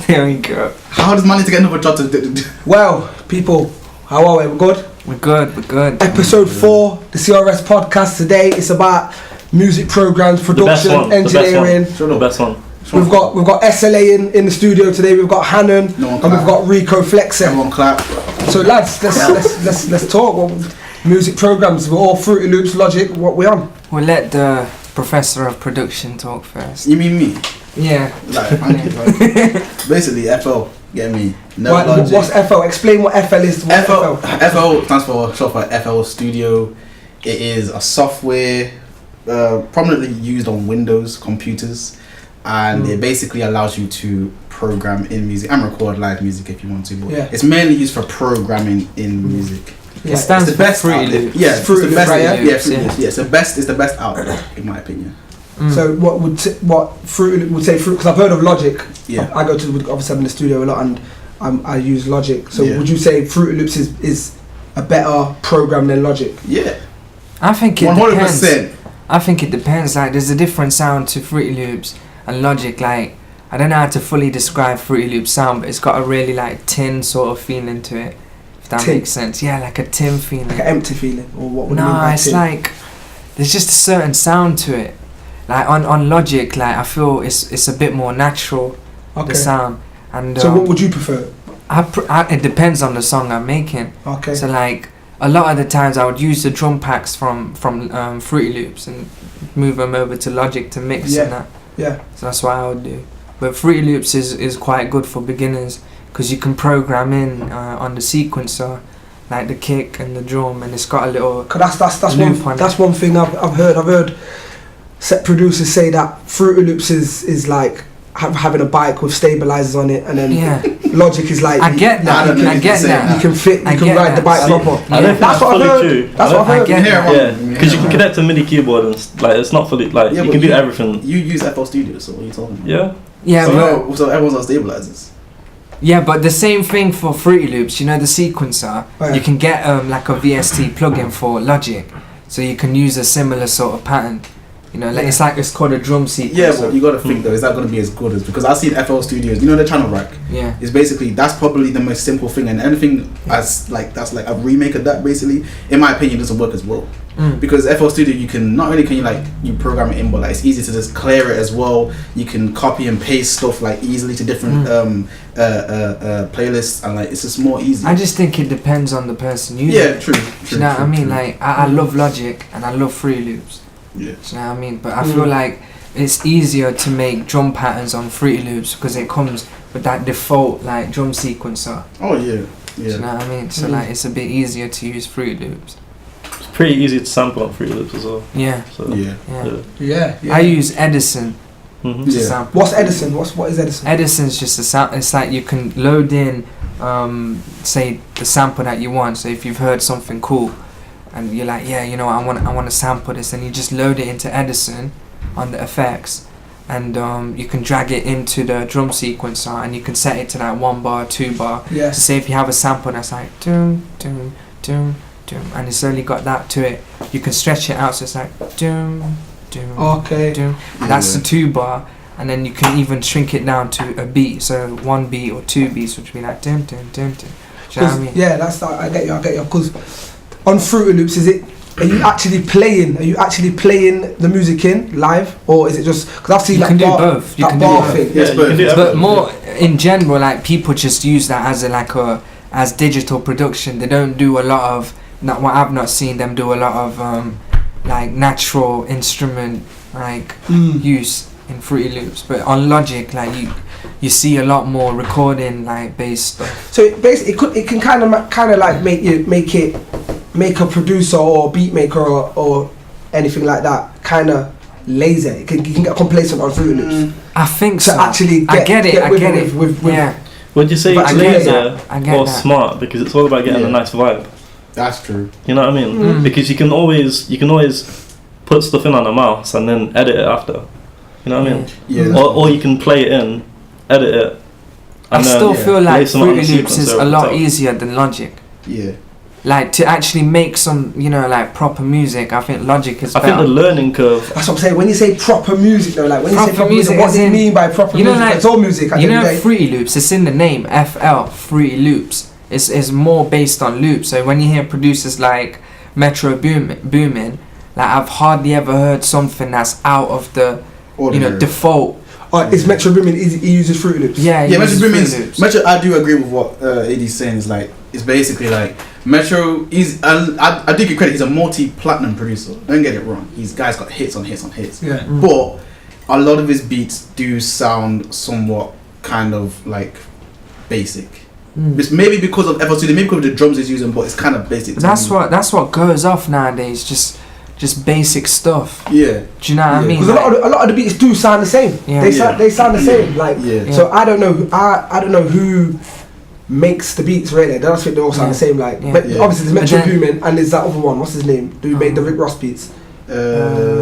There we go. How does man need to get another job to? Well, people, how are we? We're good? We're good. Episode 4, the CRS podcast. Today it's about music programs, production, engineering. The best one. We've got SLA in the studio today. We've got Hannan and we've got Reko, Flexy. Everyone clap. So lads, let's talk. Well, music programs. We're all Fruity Loops, Logic. What we on? We'll let the professor of production talk first. You mean me? Yeah. Like, basically, FL. Get me? No What, Logic. what's FL? Explain what FL is. What's FL stands for short for FL Studio. It is a software prominently used on Windows computers, and it basically allows you to program in music and record live music if you want to. But it's mainly used for programming in music. Yeah, it stands for Fruity Loops. Yeah, it's the best. Right, Yeah, Fruity Loops. Yeah, it's the best out there, in my opinion. So what Fruity would say? Because I've heard of Logic. Yeah. I go to obviously I'm in the studio a lot and I use Logic. So would you say Fruity Loops is a better program than Logic? Yeah. I think it 100%. depends. I think it depends. Like, there's a different sound to Fruity Loops and Logic. Like, I don't know how to fully describe Fruity Loops sound, but it's got a really like tin sort of feeling to it. If that makes sense. Yeah, like a tin feeling. Like an empty feeling, or what would you mean by it's tin? like there's just a certain sound to it. Like on Logic, like I feel it's a bit more natural, the sound. And so what would you prefer? It depends on the song I'm making. Okay. So like a lot of the times I would use the drum packs from Fruity Loops and move them over to Logic to mix and that. Yeah. So that's what I would do. But Fruity Loops is quite good for beginners because you can program in on the sequencer, like the kick and the drum, and it's got a little. Cause that's one thing I've heard. Set producers say that Fruity Loops is like having a bike with stabilizers on it, and then Logic is like I get that. You can ride the bike proper. That's what I've heard. That's what I've heard. Yeah, because you can connect a MIDI keyboard and like it's not fully like you can do everything. You use FL Studio, so what are you talking about? Yeah. So everyone's on stabilizers. Yeah, but the same thing for Fruity Loops. You know the sequencer. You can get like a VST plugin for Logic, so you can use a similar sort of pattern. You know, like it's called a drum sequencer. Yeah, but you got to think though, is that going to be as good as, because I've seen FL Studios, you know, the channel rack. Yeah. It's basically, that's probably the most simple thing, and anything that's like a remake of that basically, in my opinion, doesn't work as well. Because FL Studio, you can not only can you program it in, but like it's easy to just clear it as well. You can copy and paste stuff like easily to different playlists, and like it's just more easy. I just think it depends on the person using it. True. You know what I mean? Like I love Logic and I love Fruity Loops. Yeah. Do you know what I mean? But I feel like it's easier to make drum patterns on Fruity Loops because it comes with that default like drum sequencer. Oh yeah. Do you know what I mean? So like it's a bit easier to use Fruity Loops. It's pretty easy to sample on Fruity Loops as well. Yeah. So, Yeah. I use Edison to sample. What's Edison? What is Edison? Edison's just a sample. It's like you can load in, say the sample that you want. So if you've heard something cool, and you're like, you know, I want to sample this, and you just load it into Edison on the effects, and you can drag it into the drum sequencer, and you can set it to like 1 bar, 2 bar. Yeah. So say if you have a sample that's like doom doom doom doom, and it's only got that to it, you can stretch it out so it's like doom doom doom. That's the 2 bar, and then you can even shrink it down to a beat, so 1 beat or 2 beats, which would be like doom doom doom doom. Do you know what I mean? Yeah, I get you. Because on Fruity Loops, are you actually playing the music in live, or is it just because I've seen you can do both. You can do both. Thing. Yes, but more in general, like people just use that as as digital production. They don't do a lot of what I've not seen them do a lot of like natural instrument use in Fruity Loops. But on Logic, like you see a lot more recording like based stuff. So basically, it can kind of like make a producer or beat maker or anything like that kind of lazy. You can get complacent on Fruity Loops. I think so. Actually, I get it. With would you say it's lazy or that. smart? Because it's all about getting a nice vibe. That's true. You know what I mean? Because you can always put stuff in on a mouse and then edit it after. You know what I mean? Yeah. Or you can play it in, edit it. I still feel like Fruity Loops is a lot easier than Logic. Yeah. like to actually make some, you know, like proper music, I think Logic is I better. think the learning curve. That's what I'm saying. When you say proper music, though, like when you say Proper proper music, what as do you in- mean by proper you know, music? like- It's all music. at You the end know, of the day. Fruity Loops, it's in the name, FL, Fruity Loops. It's more based on loops. So when you hear producers like Metro Boomin, like I've hardly ever heard something that's out of the, you know, default. Is Metro Boomin? He uses Fruity Loops. Yeah, Yeah, Metro Fruity Boomin's Loops. Metro. I do agree with what AD's saying. Is like it's basically like Metro. I do give credit. He's a multi-platinum producer. Don't get it wrong. He's guy's got hits on hits on hits. Yeah. But a lot of his beats do sound somewhat kind of like basic. It's maybe because of FL Studio, maybe because of the drums he's using, but it's kind of basic. But that's what goes off nowadays. Just basic stuff. Yeah. Do you know what I mean? Because a lot of the beats do sound the same. Yeah. They sound the same. Like Yeah. so, I don't know. I don't know who makes the beats really. I don't think they all sound the same. Like, Yeah. but Yeah. obviously there's But Metro then- Boomin and there's that other one. What's his name? Who made the Rick Ross beats?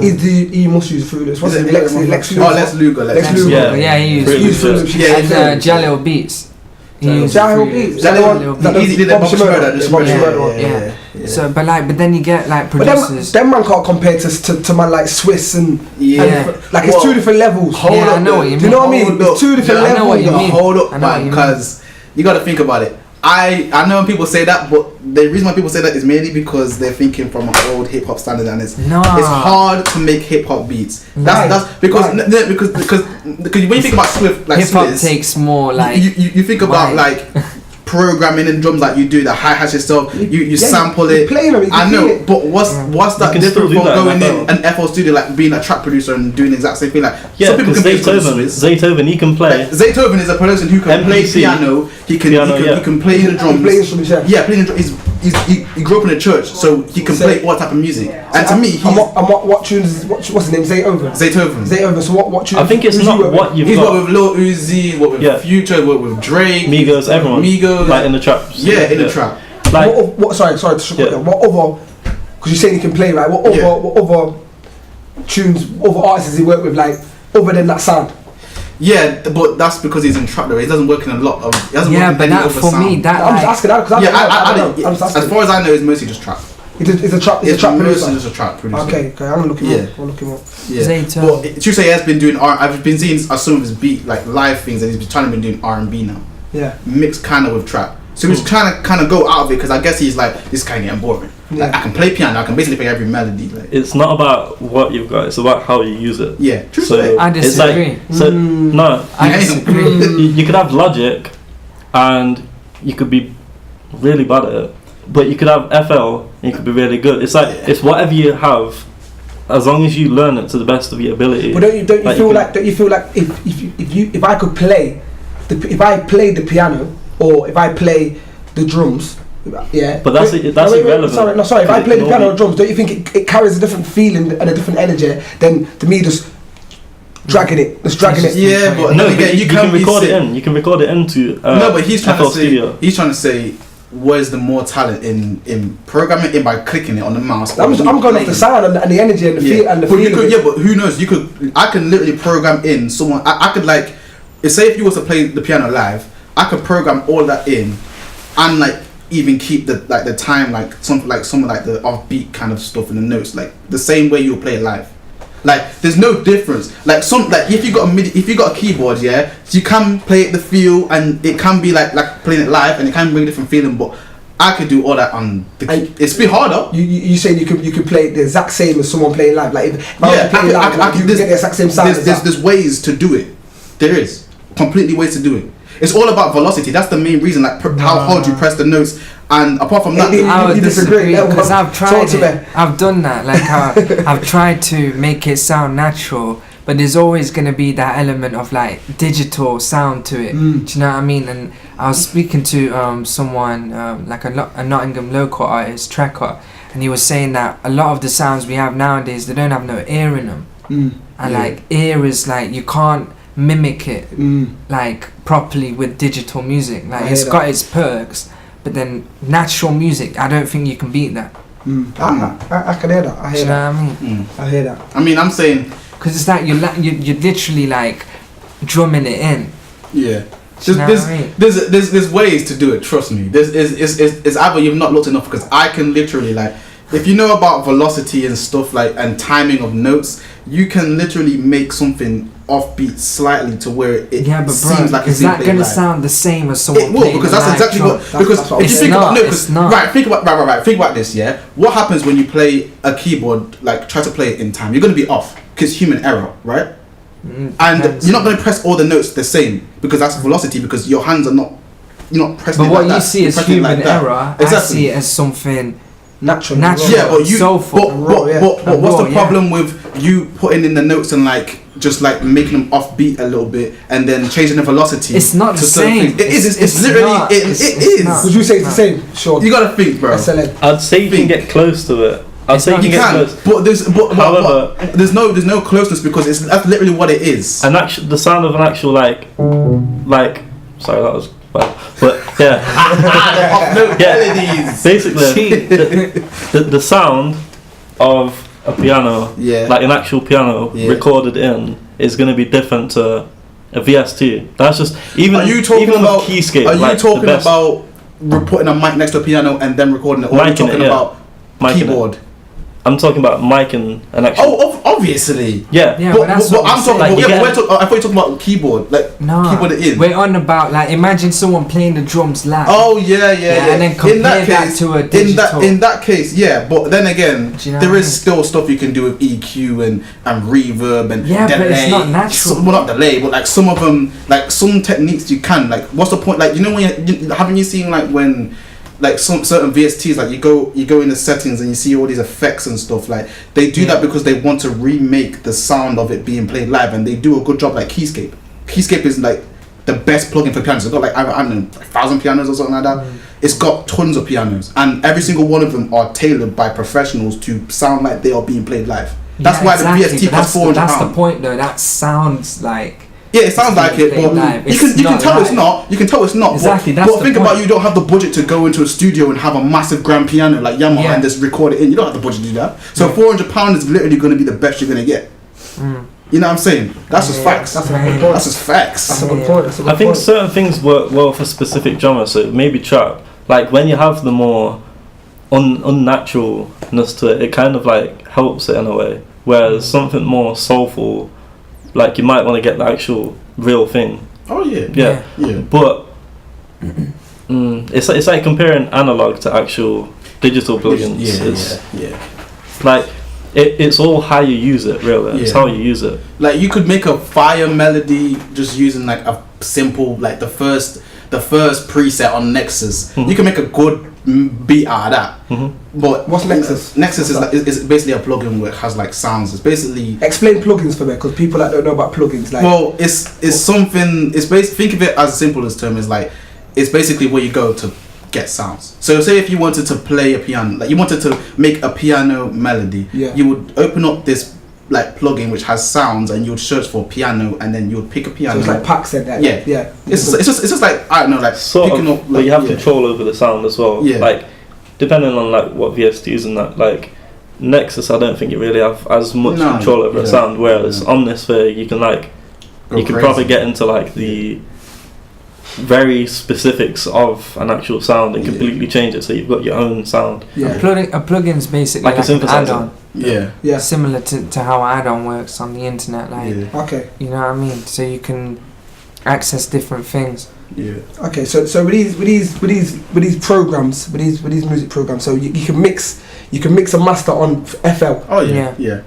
He must use Fruity Loops. What's his name? Lex Luger. Oh, Lex Luger. Lex Luger. Yeah, he used Fruity Use Loops, Fruity Loops. Yeah, and Jalil Beats. He used Jalil Fruity Beats. Loops. Is that the one? Jalil Is that the He did that Bobby Bobby Shmurda? Shmurda, The Bobby yeah, Shmurda one. yeah. So, but then you get like But producers. them man can't compare to man like Swiss and Yeah. like it's Well, two different levels. hold Yeah, I up know though. what you Do you know what I mean? Hold It's up. two different Yeah, I levels. know what you mean. Hold up, I know what man, you because you got to think about it. I know when people say that, but the reason why people say that is mainly because they're thinking from an old hip hop standard, and it's hard to make hip hop beats. That's because because when you think about Swift, like Hip hop Swizz, takes more like you think about Right. like programming in drums like you do the hi-hats yourself, you Yeah, sample you it. play them, you I can know, feel it. but what's that can still different do from that in going FL. in an FL studio, like being a track producer and doing the exact same thing? Like Yeah, some people because can be good with Swizz. Zaytoven, he can play. Like, Zaytoven is a person who can play MPC. piano. He can play the drums. Play instruments, yeah. Yeah, playing the drums. He grew up in a church, so he can play all type of music. And to me, he's what tunes? What's his name? Zaytoven. Zaytoven. So what tunes? I think it's who's not you work what with? you've He's got. worked with Lil Uzi, worked with Future, worked with Drake, Migos, everyone. Migos, Like in the trap. yeah, in the trap. Like, What? Sorry. To Yeah. What other? Because you're saying he can play, right? What other tunes? Other artists he worked with, like other than that sound? Yeah, but that's because he's in trap though. He doesn't work in a lot of. He doesn't yeah, work in but any that other for sound. me that I'm like, just asking that because Yeah, I don't know. I'm just as asking. far as I know, it's mostly just trap. It's a trap. It's a It's trap mostly producer. just a trap producer. Okay, I'm gonna look him Yeah. up. I'm looking up. Yeah. Zaytoven. But Tuesday has been doing I've been seeing some of his beat like live things, and he's been trying to be doing R&B now, Yeah. mixed kind of with trap. So he's trying to kind of go out of it because I guess he's like, this kind of getting boring. Like Yeah. I can play piano, I can basically play every melody. Like it's not about what you've got, it's about how you use it. yeah, true. So I it's disagree. like, no, I Yeah. disagree. you could have Logic and you could be really bad at it, but you could have FL and you could be really good. It's like it's whatever you have, as long as you learn it to the best of your ability. But don't you Like, feel you like if I could play if I played the piano or if I play the drums, yeah. But that's irrelevant. Sorry. If I Because play it the can piano all or drums, don't you think it carries a different feeling and a different energy than to me just dragging it? Yeah, but No, then but again, you can't can be record sick. it in. You can record it into No, but he's trying FL to say Studio. he's trying to say where's the more talent in programming it by clicking it on the mouse. I'm or going off playing the it. sound and the energy and the feel and the But you feeling. could, yeah, but who knows? I can literally program in someone. I could like, say if you was to play the piano live, I could program all that in, and like even keep the time like some like the offbeat kind of stuff in the notes, like the same way you would play it live. Like there's no difference. Like if you got a keyboard, yeah, you can play it the feel, and it can be like playing it live, and it can bring a different feeling, but. I could do all that on the key. It's a bit harder. You saying you could play the exact same as someone playing live? Like if I was playing live, like, you could get the exact same sound. There's ways to do it. There is completely ways to do it. It's all about velocity. That's the main reason. Like how hard you press the notes. And apart from that, I would you disagree, disagree because I've tried Talk to it. I've done that. Like I've tried to make it sound natural, but there's always going to be that element of like digital sound to it. Do you know what I mean? And I was speaking to someone like a Nottingham local artist, Trekker, and he was saying that a lot of the sounds we have nowadays, they don't have no ear in them. And like ear is like you can't mimic it like properly with digital music. Like it's got its perks, but then natural music, I don't think you can beat that. I can hear that. I Do hear you know that. what I mean? I hear that. I mean, I'm saying Because it's like you're literally like drumming it in. yeah. Do you know what I mean? There's ways to do it. Trust me. It's either you've not looked enough, because I can literally, like, if you know about velocity and stuff, like, and timing of notes, you can literally make something offbeat slightly to where it seems like is it's that gonna sound the same as someone? It will, because that's exactly what. Because if you think about think about this. Yeah, what happens when you play a keyboard? Like, try to play it in time, you're gonna be off because human error, right? And you're not gonna press all the notes the same, because that's velocity, because your hands are not. You're not pressing. But it what like you that. see as human error, exactly. I see it as something natural. Yeah, but soulful. But what's the problem with you putting in the notes and like just like making them offbeat a little bit and then changing the velocity? It's not the same. It is. It's literally. It is. Would you say it's the same? Sure. You gotta think, bro. SLA. I'd say you can get close to it. I'd say you can get close. But there's no closeness, because that's literally what it is. The sound of an actual like. Sorry, that was bad. But yeah, basically the sound of a piano, like an actual piano recorded in, is going to be different to a VST. That's just even. Are you talking about keyscape? Are you talking about putting a mic next to a piano and then recording it? Or are you talking about keyboard? I'm talking about mic and an actual. Oh, obviously. Yeah. But I'm talking. Like, I thought you were talking about keyboard. Like, keyboard it in. We're on about, like, imagine someone playing the drums live. Oh yeah. And then compare that to a digital. In that case, yeah. But then again, there is still stuff you can do with EQ and reverb and delay. But it's not natural. Well, not delay, but like some of them, like some techniques you can. Like, what's the point? Like, you know, haven't you seen like when. Like some certain VSTs, like you go in the settings and you see all these effects and stuff. Like, they do that because they want to remake the sound of it being played live, and they do a good job. Like Keyscape is like the best plugin for pianos. It's got like, I don't know, 1,000 pianos or something like that. It's got tons of pianos, and every single one of them are tailored by professionals to sound like they are being played live. That's why the VST costs £400. That's the point, though. That sounds like. Yeah, it sounds like it, but you can tell it's not. You can tell it's not. Exactly, but think about, you don't have the budget to go into a studio and have a massive grand piano like Yamaha and just record it in. You don't have the budget to do that. So £400 is literally going to be the best you're going to get. You know what I'm saying? That's just facts. That's just facts. That's a good point. I think certain things work well for specific genres. So maybe trap. Like when you have the more unnaturalness to it, it kind of like helps it in a way. Whereas something more soulful, like you might want to get the actual real thing. Oh yeah. But it's like comparing analog to actual digital plugins. Like it's all how you use it, really. It's how you use it. Like you could make a fire melody just using like a simple, like the first preset on Nexus. You can make a good beat out of that. But what's Nexus? Nexus is basically a plugin where it has like sounds. It's basically explain plugins for me, because people that don't know about plugins. Like, well, it's something. It's think of it as simple as term is like it's basically where you go to get sounds. So say if you wanted to play a piano, like you wanted to make a piano melody, you would open up this like plugin which has sounds, and you would search for piano, and then you would pick a piano. So it's like Pac said that. Yeah. It's just like, I don't know, like sort picking of, up. Like, you have control over the sound as well. Yeah. Like depending on like what VSTs and that, like Nexus, I don't think you really have as much control over the sound. Whereas on this way, you can like you can probably get into like the very specifics of an actual sound and completely change it, so you've got your own sound. A plugin's basically like a synthesizer. add-on. Similar to how add-on works on the internet, like okay, you know what I mean. So you can access different things. Okay, so with these programs, with these music programs, so you can mix a master on FL. Yeah.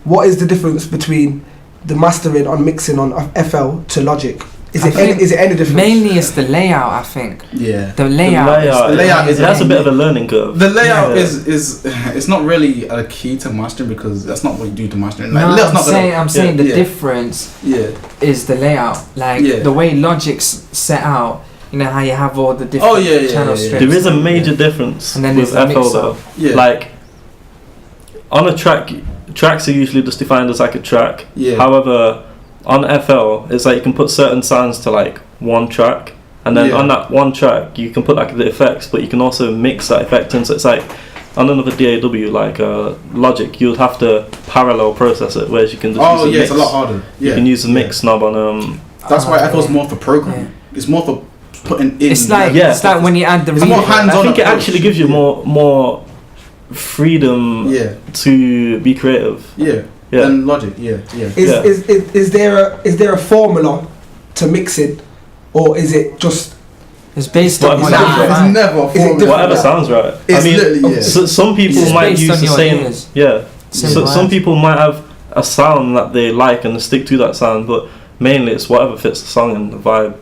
What is the difference between the mastering on mixing on FL to Logic? Is it any difference? Mainly it's the layout, I think. Yeah. The layout is that's a bit of a learning curve. The layout is it's not really a key to mastering, because that's not what you do to mastering. Like, I'm saying the difference is the layout. Like the way Logic's set out, you know how you have all the different channel strips. There is a major difference and then with FL though. Like on a track, tracks are usually just defined as like a track. However, on FL, it's like you can put certain sounds to like one track, and then on that one track you can put like the effects, but you can also mix that effect in. So it's like on another DAW, like Logic, you would have to parallel process it, whereas you can just use the mix. It's a lot harder. You can use the mix knob on That's why FL's more for programming. it's more for putting in. It's like it's like when you add the It's more reverb. hands-on I think it approach. actually gives you more freedom Yeah, to be creative. yeah. Yeah. Then Logic, yeah. Is there a formula to mixing, or is it just It's based What on is what that? you Nah, find. it's never a Is it formula. different? Whatever sounds right. It's I mean, literally, yeah. so some people It's might based use on the your same. ears. Yeah. Simple So some as. people might have a sound that they like and they stick to that sound, but mainly it's whatever fits the song and the vibe.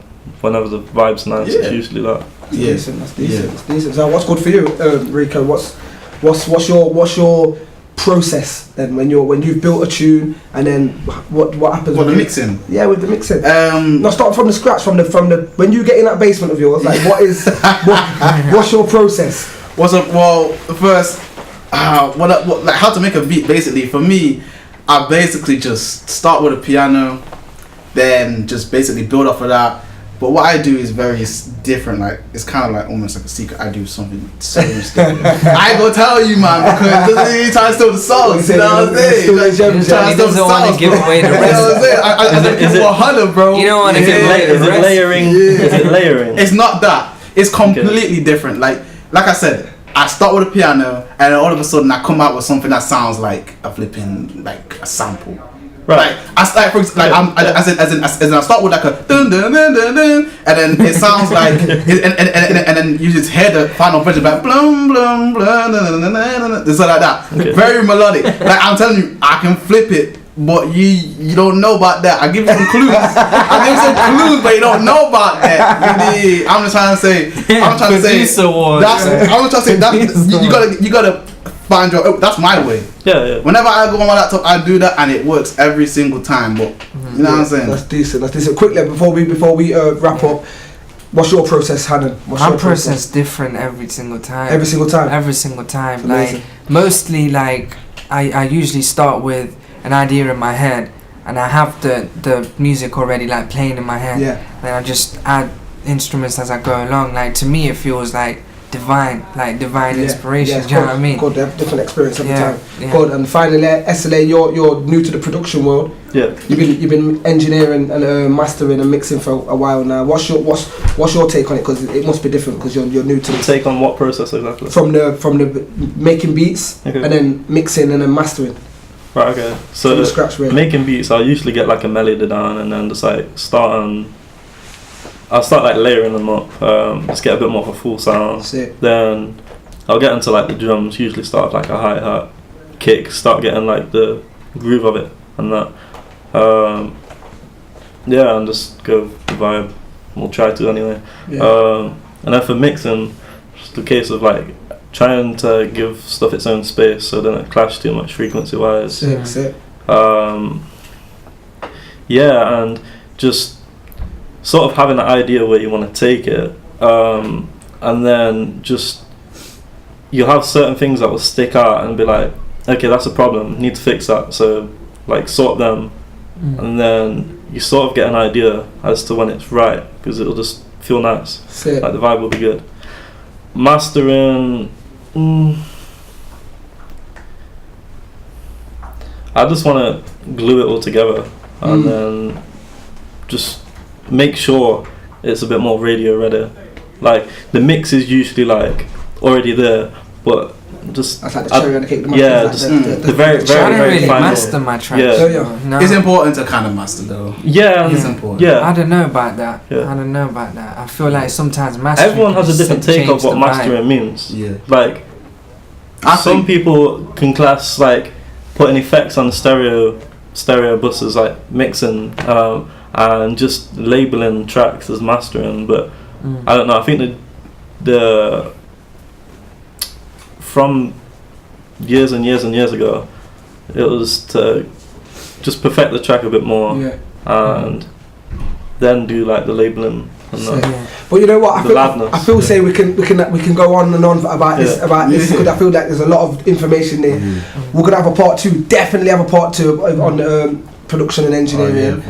Whenever the vibe's nice, Yeah. it's usually that. Yeah. That's decent. So what's good for you, Reko? What's your process then when you've built a tune and then what happens? What, the when you- mixing? Yeah, with the mixing. Um, No, start from the scratch. From the when you get in that basement of yours, like what's your process? What's up? Well, first, what like how to make a beat? Basically, for me, I basically just start with a piano, then just basically build off of that. But what I do is very different. Like it's kind of like almost like a secret. I do something so stupid. I ain't gonna tell you, man, because you trying to steal the songs. You know what I'm saying? Like, He trying to steal the doesn't want to songs, give bro. away the You know rest. what I'm saying? I said Is it- 100, bro. You don't wanna give Yeah. away the Is it rest. layering? Yeah. Is it layering? It's not that. It's completely different. Like I said, I start with a piano, and then all of a sudden I come out with something that sounds like a flipping like a sample. Right. Like for example, as in I start with like a dun dun dun dun dun, and then it sounds like and then you just hear the final version like blum blum blum dun, dun, dun, dun, dun, just like that. Okay. Very melodic. Like I'm telling you, I can flip it. But you don't know about that. I give you some clues. But you don't know about that. You dig? I'm just trying to say. I'm trying to say. Producer award. That's. I'm just trying to say that you gotta find your. Oh, that's my way. Yeah. Whenever I go on my laptop, I do that, and it works every single time. But you know what I'm saying? That's decent. Quickly before we wrap up, what's your process, Hannan? What's My your process different every single time. Every single time. Every single time. Amazing. Like mostly like I usually start with an idea in my head and I have the music already like playing in my head. Yeah. Then I just add instruments as I go along. Like to me it feels like divine inspiration. Do you know what I mean? Good, they have different experience every Yeah, time. yeah. Good, and finally, SLA, you're new to the production world. Yeah. You've been engineering and mastering and mixing for a while now. What's your take on it? Because it must be different because you're new to it. Take on what process exactly? From the making beats Okay. and then mixing and then mastering Right. Okay. from So the scratch, really. making beats, I'll usually get like a melody down and then just like I'll start like layering them up. Just get a bit more of a full sound. Sick. Then I'll get into like the drums. Usually start with like a hi-hat, kick. Start getting like the groove of it and that. Yeah, and just go with the vibe. We'll try to anyway. Yeah. And then for mixing, just a case of like trying to give stuff its own space so it doesn't clash too much frequency-wise. Sick. Yeah, and just sort of having an idea where you want to take it, and then just you'll have certain things that will stick out and be like, okay, that's a problem, need to fix that. So like sort them, and then you sort of get an idea as to when it's right because it'll just feel nice. Sick. Like the vibe will be good. Mastering, I just want to glue it all together and then just make sure it's a bit more radio ready. Like the mix is usually like already there, but just That's like the cherry on the cake. The yeah, like just the the very I very don't very really final. master my tracks. Yeah. Yeah. No. It's important to kind of master though. Yeah, It's important. yeah. I don't know about that. Yeah. I don't know about that. I feel like sometimes mastering. Everyone has a can different take change of what the vibe. mastering means. Yeah. Like some people can class like putting effects on the stereo buses like mixing and just labeling tracks as mastering, but I don't know. I think the from years and years and years ago, it was to just perfect the track a bit more Yeah. and then do like the labeling and Sick. that. Yeah. But you know what? The madness. I feel say we can go on and on about this Yeah. because I feel like there's a lot of information there. We're gonna have a part 2. Definitely have a part 2 on production and engineering.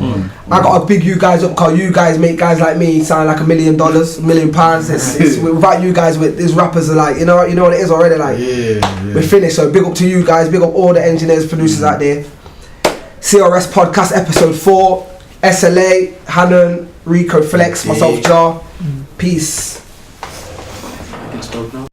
I got to big you guys up because you guys make guys like me sound like $1 million, £1 million. It's without you guys, with these rappers are like you know what it is already. Like we're finished. So big up to you guys. Big up all the engineers, producers out there. CRS podcast episode 4. SLA, Hannan, Reko, Flex, myself, Big. Jar. Peace.